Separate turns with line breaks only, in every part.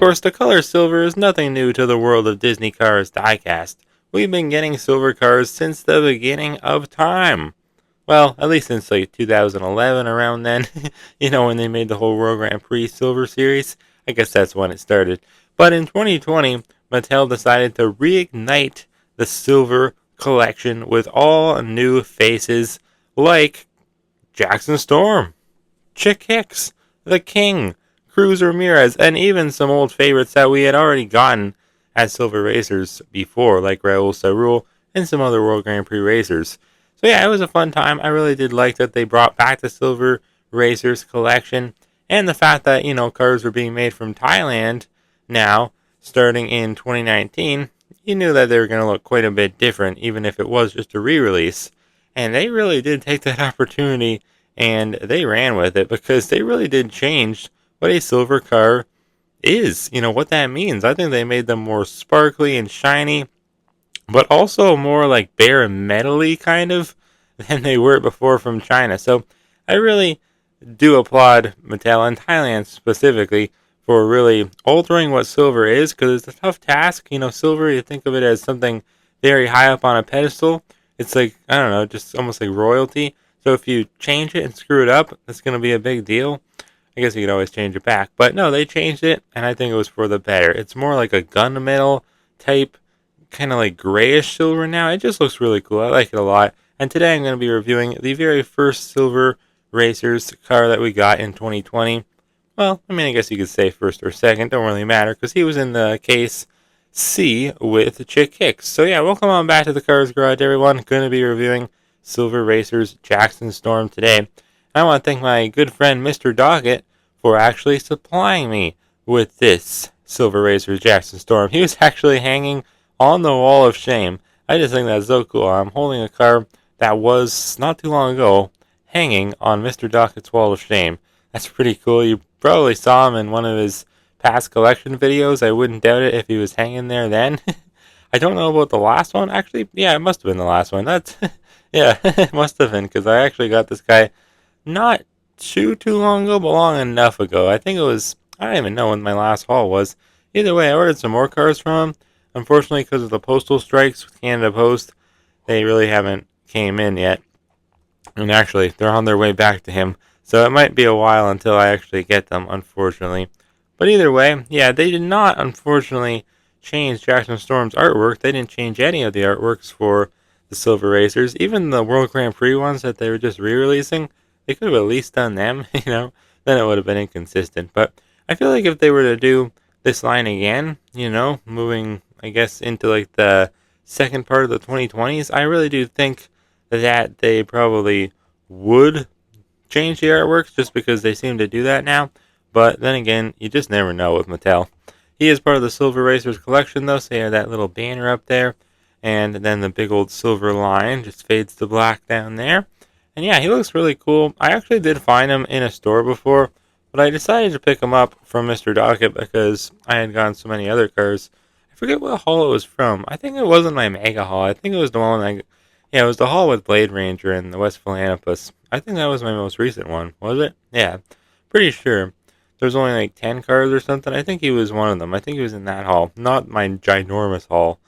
course, the color silver is nothing new to the world of Disney Cars diecast. We've been getting silver cars since the beginning of time. Well, at least since like 2011, around then. When they made the whole World Grand Prix Silver Series. I guess that's when it started. But in 2020, Mattel decided to reignite the silver collection with all new faces like Jackson Storm, Chick Hicks, The King, Cruz Ramirez, and even some old favorites that we had already gotten as silver racers before, like Raul Sarul and some other World Grand Prix racers. So yeah, it was a fun time. I really did like that they brought back the silver racers collection, and the fact that, cars were being made from Thailand now, starting in 2019. You knew that they were going to look quite a bit different, even if it was just a re-release. And they really did take that opportunity, and they ran with it, because they really did change what a silver car is, what that means. I think they made them more sparkly and shiny, but also more like bare metal-y kind of than they were before from China. So I really do applaud Mattel and Thailand specifically for really altering what silver is, because it's a tough task. Silver, you think of it as something very high up on a pedestal. It's like, I don't know, just almost like royalty. So if you change it and screw it up, it's going to be a big deal. I guess you could always change it back. But no, they changed it, and I think it was for the better. It's more like a gunmetal type, kind of like grayish silver now. It just looks really cool. I like it a lot. And today I'm going to be reviewing the very first Silver Racers car that we got in 2020. Well, I guess you could say first or second. Don't really matter, because he was in the case C with Chick Hicks. So yeah, welcome on back to the Cars Garage, everyone. Going to be reviewing Silver Racers Jackson Storm today. I want to thank my good friend Mr. Doggett for actually supplying me with this Silver Racers Jackson Storm. He was actually hanging on the wall of shame. I just think that's so cool. I'm holding a car that was, not too long ago, hanging on Mr. Dockett's wall of shame. That's pretty cool. You probably saw him in one of his past collection videos. I wouldn't doubt it if he was hanging there then. I don't know about the last one. Actually, yeah, it must have been the last one. Yeah, it must have been, because I actually got this guy not too long ago, but long enough ago. I think it was, I don't even know when my last haul was. Either way, I ordered some more cars from him. Unfortunately, because of the postal strikes with Canada Post, they really haven't came in yet. And actually, they're on their way back to him. So it might be a while until I actually get them, unfortunately. But either way, yeah, they did not, unfortunately, change Jackson Storm's artwork. They didn't change any of the artworks for the Silver Racers. Even the World Grand Prix ones that they were just re-releasing, they could have at least done them, then it would have been inconsistent. But I feel like if they were to do this line again, moving, I guess, into like the second part of the 2020s, I really do think that they probably would change the artworks, just because they seem to do that now. But then again, you just never know with Mattel. He is part of the Silver Racers collection, though, so you have that little banner up there, and then the big old silver line just fades to black down there. And yeah, he looks really cool. I actually did find him in a store before, but I decided to pick him up from Mr. Doggett because I had gotten so many other cars. I forget what haul it was from. I think it wasn't my mega haul. I think it was the one it was the haul with Blade Ranger and the West Philanthropist. I think that was my most recent one. Was it? Yeah, pretty sure. There's only like 10 cars or something. I think he was one of them. I think he was in that haul, not my ginormous haul.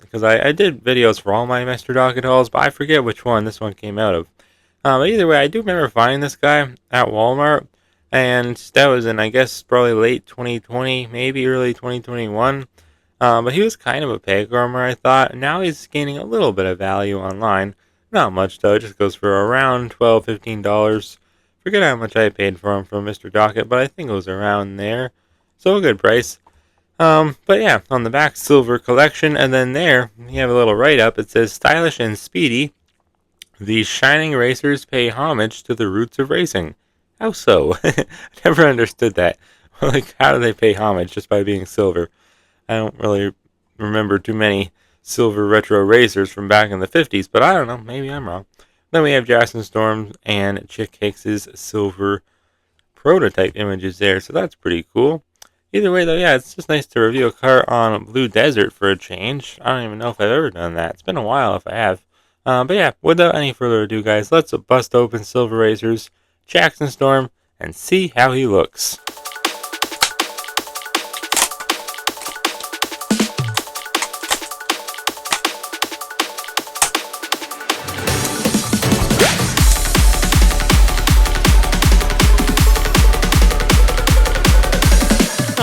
Because I did videos for all my Mr. Doggett hauls, but I forget which one this one came out of. But either way, I do remember finding this guy at Walmart, and that was in, I guess, probably late 2020, maybe early 2021. But he was kind of a peg warmer, I thought. Now he's gaining a little bit of value online. Not much, though. It just goes for around $12, $15. Forget how much I paid for him from Mr. Doggett, but I think it was around there. So a good price. But yeah, on the back, Silver Collection, and then there, you have a little write-up. It says, stylish and speedy, these shining racers pay homage to the roots of racing. How so? I never understood that. Like, how do they pay homage just by being silver? I don't really remember too many silver retro racers from back in the 50s, but I don't know. Maybe I'm wrong. Then we have Jackson Storm and Chick Hicks' silver prototype images there, so that's pretty cool. Either way, though, yeah, it's just nice to review a car on Blue Desert for a change. I don't even know if I've ever done that. It's been a while if I have. But yeah, without any further ado, guys, let's bust open Silver Racers, Jackson Storm, and see how he looks.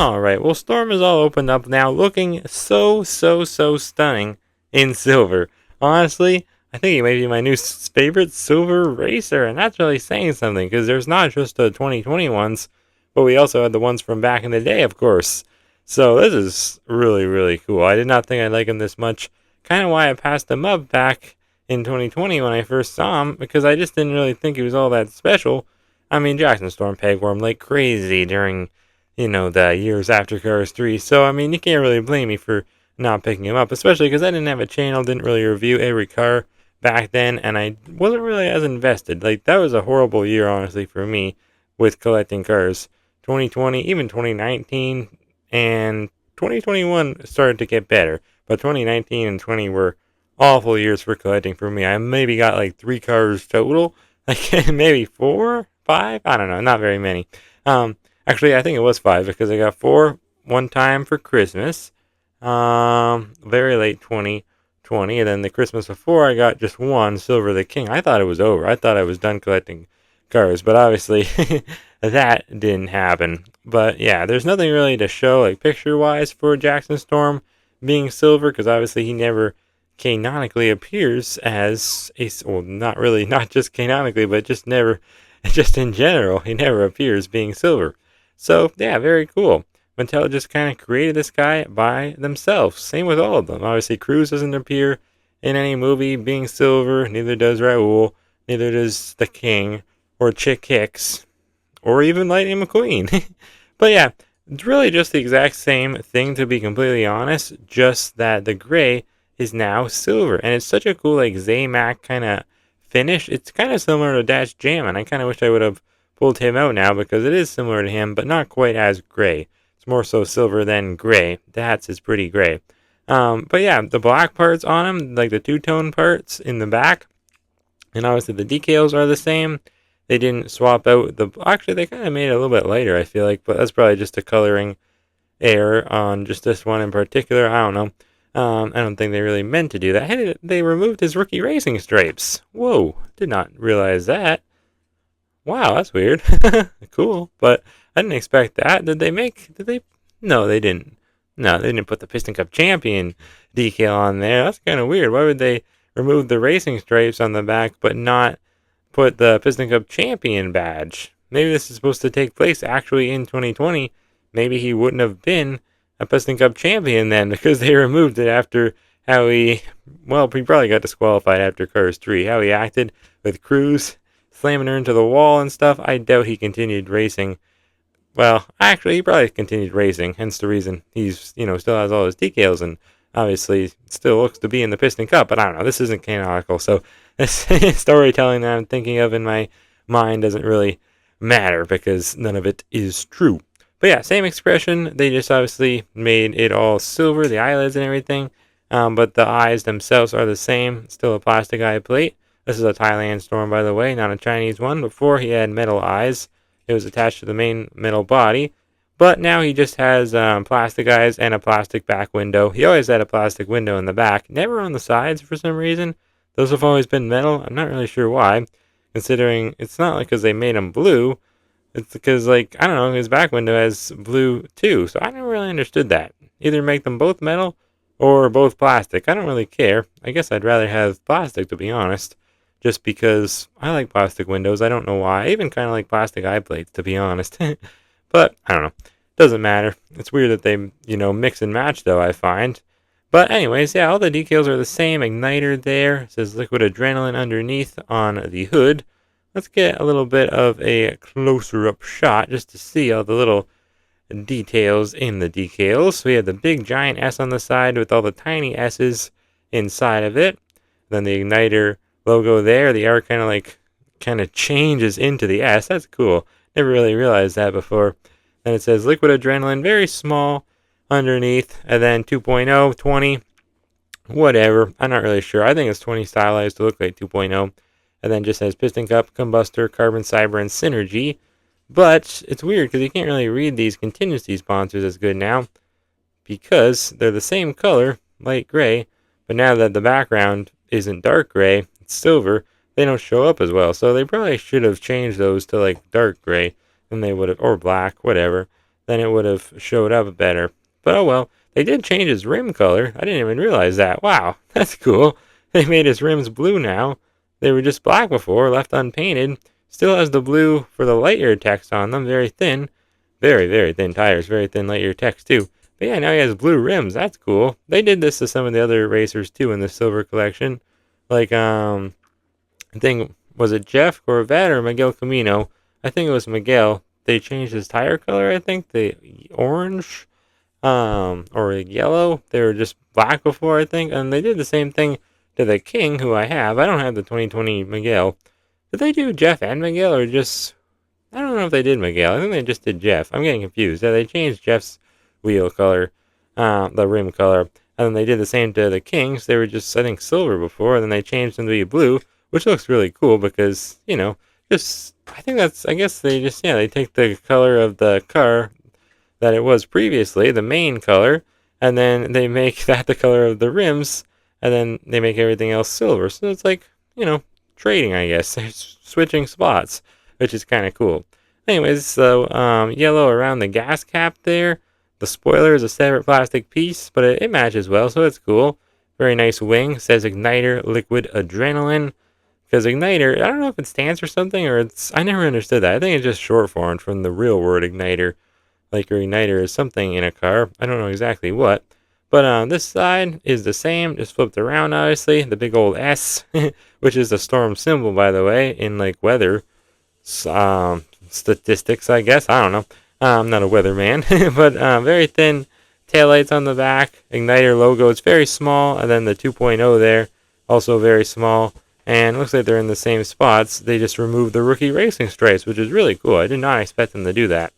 Alright, well, Storm is all opened up now, looking so stunning in silver. Honestly, I think he may be my new favorite silver racer, and that's really saying something, because there's not just the 2020 ones, but we also had the ones from back in the day, of course. So this is really cool. I did not think I'd like him this much. Kind of why I passed him up back in 2020 when I first saw him, because I just didn't really think he was all that special. I mean, Jackson Storm pegworm like crazy during, the years after Cars 3. So, I mean, you can't really blame me for not picking him up, especially because I didn't have a channel, didn't really review every car back then, and I wasn't really as invested. Like, that was a horrible year, honestly, for me with collecting cars. 2020, even 2019, and 2021 started to get better, but 2019 and 20 were awful years for collecting for me. I maybe got like 3 cars total, like maybe 4, 5, I don't know, not very many. Actually, I think it was 5 because I got 4 one time for Christmas, very late 2020, and then the Christmas before I got just 1, Silver the King. I thought it was over. I thought I was done collecting cars, but obviously that didn't happen. But yeah, there's nothing really to show like picture-wise for Jackson Storm being silver, because obviously he never canonically appears as a, well, not just canonically, but just in general, he never appears being silver. So yeah, very cool. Mattel just kind of created this guy by themselves. Same with all of them. Obviously, Cruz doesn't appear in any movie being silver. Neither does Raul. Neither does the King or Chick Hicks, or even Lightning McQueen. But yeah, it's really just the exact same thing, to be completely honest, just that the gray is now silver. And it's such a cool, like, Zaymac kind of finish. It's kind of similar to Dash Jam, and I kind of wish I would have pulled him out now, because it is similar to him, but not quite as gray. It's more so silver than gray. That's is pretty gray. But yeah, the black parts on him, like the two-tone parts in the back, and obviously the decals are the same. They didn't swap out actually they kind of made it a little bit lighter, I feel like, but that's probably just a coloring error on just this one in particular. I don't know. I don't think they really meant to do that. Hey, they removed his rookie racing stripes. Whoa, did not realize that. Wow, that's weird. Cool, but I didn't expect that. Did they? No, they didn't. No, they didn't put the Piston Cup champion decal on there. That's kind of weird. Why would they remove the racing stripes on the back but not put the Piston Cup champion badge? Maybe this is supposed to take place actually in 2020. Maybe he wouldn't have been a Piston Cup champion then, because they removed it after how he probably got disqualified after Cars 3. How he acted with Cruz slamming her into the wall and stuff. I doubt he continued racing. Well, actually, he probably continued racing, hence the reason he's, still has all his decals and obviously still looks to be in the Piston Cup. But I don't know, this isn't canonical, so this storytelling that I'm thinking of in my mind doesn't really matter, because none of it is true. But yeah, same expression. They just obviously made it all silver, the eyelids and everything. But the eyes themselves are the same. Still a plastic eye plate. This is a Thailand Storm, by the way, not a Chinese one. Before, he had metal eyes. It was attached to the main metal body. But now he just has plastic eyes and a plastic back window. He always had a plastic window in the back, never on the sides for some reason. Those have always been metal. I'm not really sure why, considering it's not like because they made them blue. It's because, I don't know, his back window has blue too. So I never really understood that. Either make them both metal or both plastic. I don't really care. I guess I'd rather have plastic, to be honest. Just because I like plastic windows. I don't know why. I even kind of like plastic eye plates, to be honest. But, I don't know. Doesn't matter. It's weird that they, mix and match, though, I find. But anyways, yeah, all the decals are the same. Igniter there. It says Liquid Adrenaline underneath on the hood. Let's get a little bit of a closer-up shot just to see all the little details in the decals. So we have the big giant S on the side with all the tiny S's inside of it. Then the Igniter logo there. The R kind of changes into the S. That's cool. Never really realized that before. Then it says Liquid Adrenaline, very small underneath. And then 2.0, 20, whatever. I'm not really sure. I think it's 20 stylized to look like 2.0. And then just says Piston Cup, Combustor, Carbon Cyber, and Synergy. But it's weird because you can't really read these contingency sponsors as good now, because they're the same color, light gray, but now that the background isn't dark gray, it's silver, they don't show up as well. So they probably should have changed those to dark gray, and they would have, or black, whatever. then it would have showed up better. But oh well. They did change his rim color. I didn't even realize that. Wow, that's cool. They made his rims blue now. They were just black before, left unpainted. Still has the blue for the Lightyear text on them, very thin. Very, very thin tires, very thin Lightyear text too. But yeah, now he has blue rims. That's cool. They did this to some of the other racers too in the silver collection. Like, I think, was it Jeff Corvette or Miguel Camino? I think it was Miguel. They changed his tire color, I think, the orange, or yellow. They were just black before, I think. And they did the same thing to the King, who I have. I don't have the 2020 Miguel. Did they do Jeff and Miguel, or just... I don't know if they did Miguel. I think they just did Jeff. I'm getting confused. Yeah, they changed Jeff's wheel color, the rim color. And then they did the same to the Kings. They were just, I think, silver before. And then they changed them to be blue, which looks really cool because, just, I guess they just, they take the color of the car that it was previously, the main color, and then they make that the color of the rims, and then they make everything else silver. So it's like, trading, I guess. They're switching spots, which is kind of cool. Anyways, so yellow around the gas cap there. The spoiler is a separate plastic piece, but it matches well, so it's cool. Very nice wing. It says Igniter Liquid Adrenaline. Because Igniter, I don't know if it stands for something or I never understood that. I think it's just short form from the real word igniter. Like your igniter is something in a car. I don't know exactly what. But on this side is the same, just flipped around, obviously. The big old S, which is the storm symbol, by the way, in like weather statistics, I guess. I don't know. I'm not a weatherman, but very thin taillights on the back. Igniter logo, it's very small. And then the 2.0 there, also very small. And it looks like they're in the same spots. They just removed the rookie racing stripes, which is really cool. I did not expect them to do that.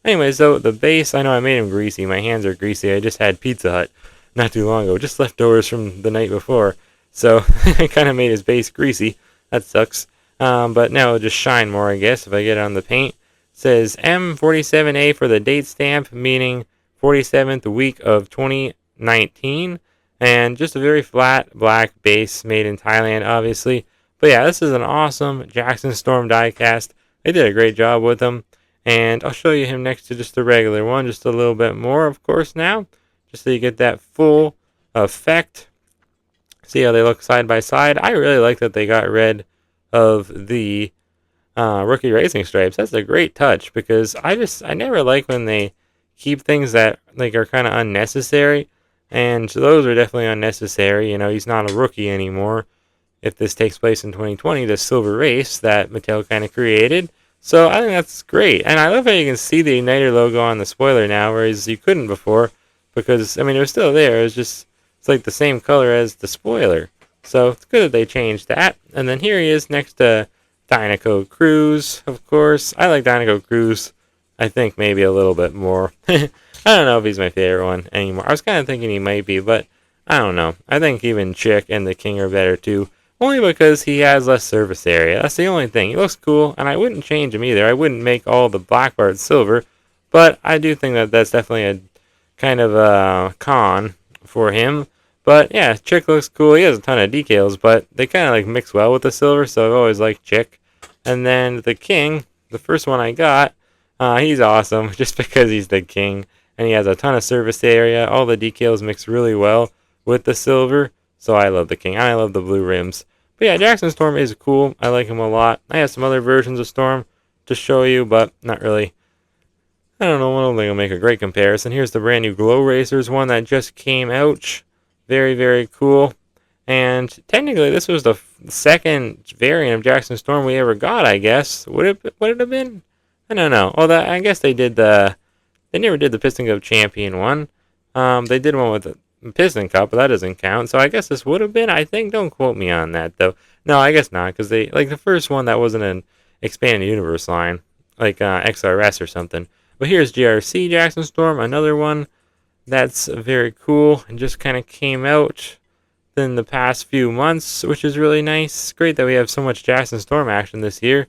Anyway, so the base, I know I made them greasy. My hands are greasy. I just had Pizza Hut not too long ago. Just leftovers from the night before. So I kind of made his base greasy. That sucks. But now it'll just shine more, I guess, if I get it on the paint. It says M47A for the date stamp, meaning 47th week of 2019. And just a very flat black base made in Thailand, obviously. But yeah, this is an awesome Jackson Storm diecast. They did a great job with them. And I'll show you him next to just the regular one, just a little bit more, of course, now. Just so you get that full effect. See how they look side by side. I really like that they got rid of the rookie racing stripes. That's a great touch because I never like when they keep things that like are kind of unnecessary. And those are definitely unnecessary. He's not a rookie anymore. If this takes place in 2020, the silver race that Mattel kind of created. So I think that's great. And I love how you can see the Igniter logo on the spoiler now, whereas you couldn't before. Because, it was still there. It's like the same color as the spoiler. So it's good that they changed that. And then here he is next to Dinoco Cruz, of course. I like Dinoco Cruz, I think, maybe a little bit more. I don't know if he's my favorite one anymore. I was kind of thinking he might be, but I don't know. I think even Chick and the King are better too. Only because he has less surface area. That's the only thing. He looks cool, and I wouldn't change him either. I wouldn't make all the black parts silver, but I do think that that's definitely a kind of a con for him. But yeah, Chick looks cool. He has a ton of decals, but they kind of like mix well with the silver, so I've always liked Chick. And then the King, the first one I got, he's awesome just because he's the King. And he has a ton of surface area. All the decals mix really well with the silver. So I love the King. I love the blue rims. But yeah, Jackson Storm is cool. I like him a lot. I have some other versions of Storm to show you, but not really. I don't know. I don't think I'll make a great comparison. Here's the brand new Glow Racers one that just came out. Very, very cool. And technically, this was the second variant of Jackson Storm we ever got, I guess. Would it have been? I don't know. Although I guess they did They never did the Piston Cup Champion one. They did one with the Piston Cup, but that doesn't count. So I guess this would have been, I think. Don't quote me on that, though. No, I guess not, because they, like the first one, that wasn't an Expanded Universe line, like XRS or something. But here's GRC Jackson Storm, another one that's very cool and just kind of came out in the past few months, which is really nice. Great that we have so much Jackson Storm action this year.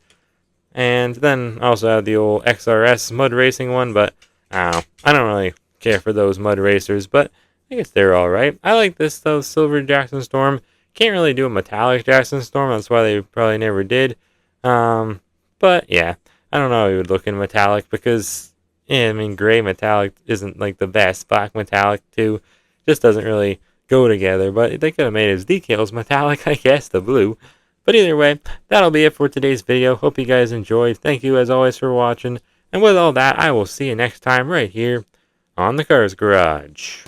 And then also have the old XRS mud racing one, but I don't really care for those mud racers, but I guess they're alright. I like this, though, Silver Jackson Storm. Can't really do a metallic Jackson Storm, that's why they probably never did. But yeah, I don't know how he would look in metallic, because Yeah, I mean, gray metallic isn't like the best. Black metallic too, just doesn't really go together. But they could have made his decals metallic, I guess, the blue. But either way, that'll be it for today's video. Hope you guys enjoyed. Thank you as always for watching. And with all that, I will see you next time right here on the Cars Garage.